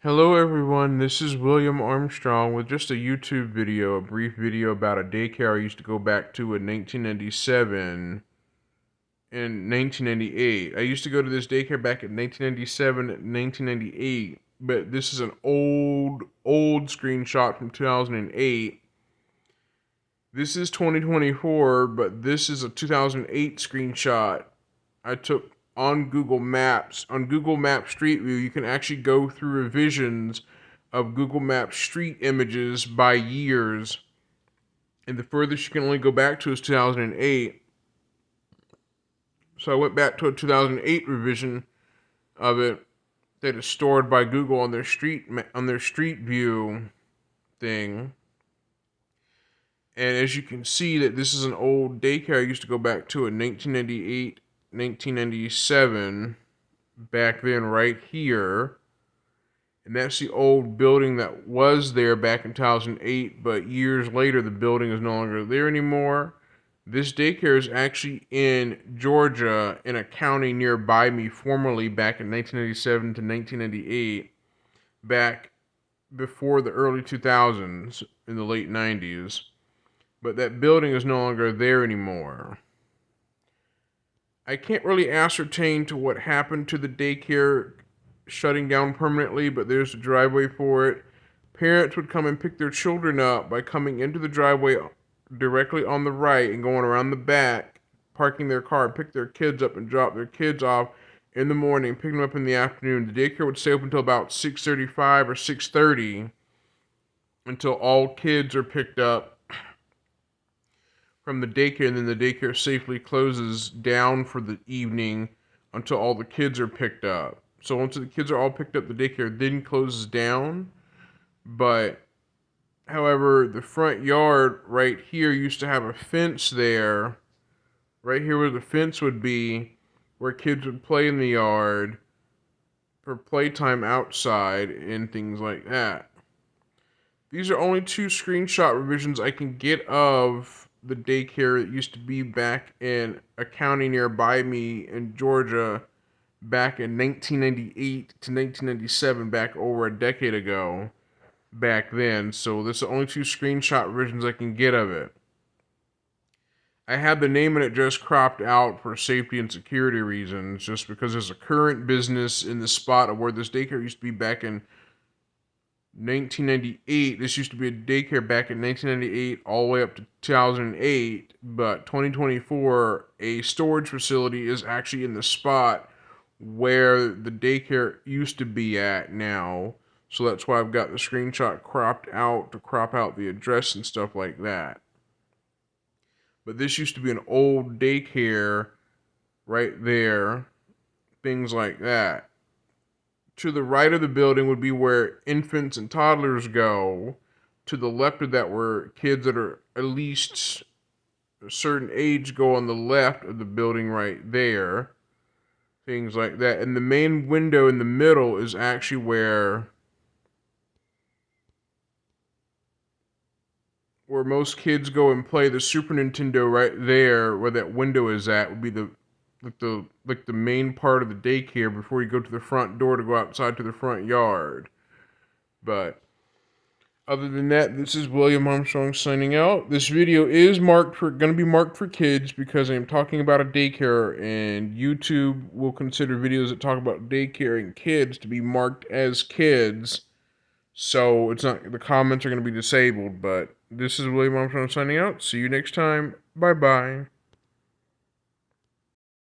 Hello everyone, this is William Armstrong with just a YouTube video, a brief video about a daycare I used to go back to in 1997 and 1998. I used to go to this daycare back in 1997 and 1998, but this is an old screenshot from 2008. This is 2024, but this is a 2008 screenshot I took on Google Maps. On Google Maps Street View, you can actually go through revisions of Google Maps street images by years. And the furthest you can only go back to is 2008. So I went back to a 2008 revision of it that is stored by Google on their street view thing. And as you can see that this is an old daycare I used to go back to in 1998, 1997, back then right here. And that's the old building that was there back in 2008, but years later the building is no longer there anymore. This daycare is actually in Georgia, in a county nearby me, formerly back in 1997 to 1998, back before the early 2000s, in the late 90s. But that building is no longer there anymore. I can't really ascertain to what happened to the daycare shutting down permanently, but there's a driveway for it. Parents would come and pick their children up by coming into the driveway directly on the right and going around the back, parking their car, pick their kids up and drop their kids off in the morning, pick them up in the afternoon. The daycare would stay open until about 6:35 or 6:30 until all kids are picked up from the daycare, and then the daycare safely closes down for the evening until all the kids are picked up. So once the kids are all picked up, the daycare then closes down. But, however, the front yard right here used to have a fence there. Right here where the fence would be, where kids would play in the yard for playtime outside and things like that. These are only two screenshot revisions I can get of the daycare that used to be back in a county nearby me in Georgia back in 1998 to 1997, back over a decade ago back then. So this is the only two screenshot revisions I can get of it. I had the name and it just cropped out for safety and security reasons, just because there's a current business in the spot of where this daycare used to be back in 1998. This used to be a daycare back in 1998 all the way up to 2008, but 2024, a storage facility is actually in the spot where the daycare used to be at now. So that's why I've got the screenshot cropped out to crop out the address and stuff like that. But this used to be an old daycare right there, things like that. To the right of the building would be where infants and toddlers go. To the left of that, where kids that are at least a certain age go, on the left of the building right there. Things like that. And the main window in the middle is actually where most kids go and play the Super Nintendo. Right there, where that window is at, would be the main part of the daycare before you go to the front door to go outside to the front yard. But other than that, this is William Armstrong signing out. This video is going to be marked for kids because I'm talking about a daycare, and YouTube will consider videos that talk about daycare and kids to be marked as kids. So it's not, the comments are going to be disabled. But this is William Armstrong signing out. See you next time. Bye bye.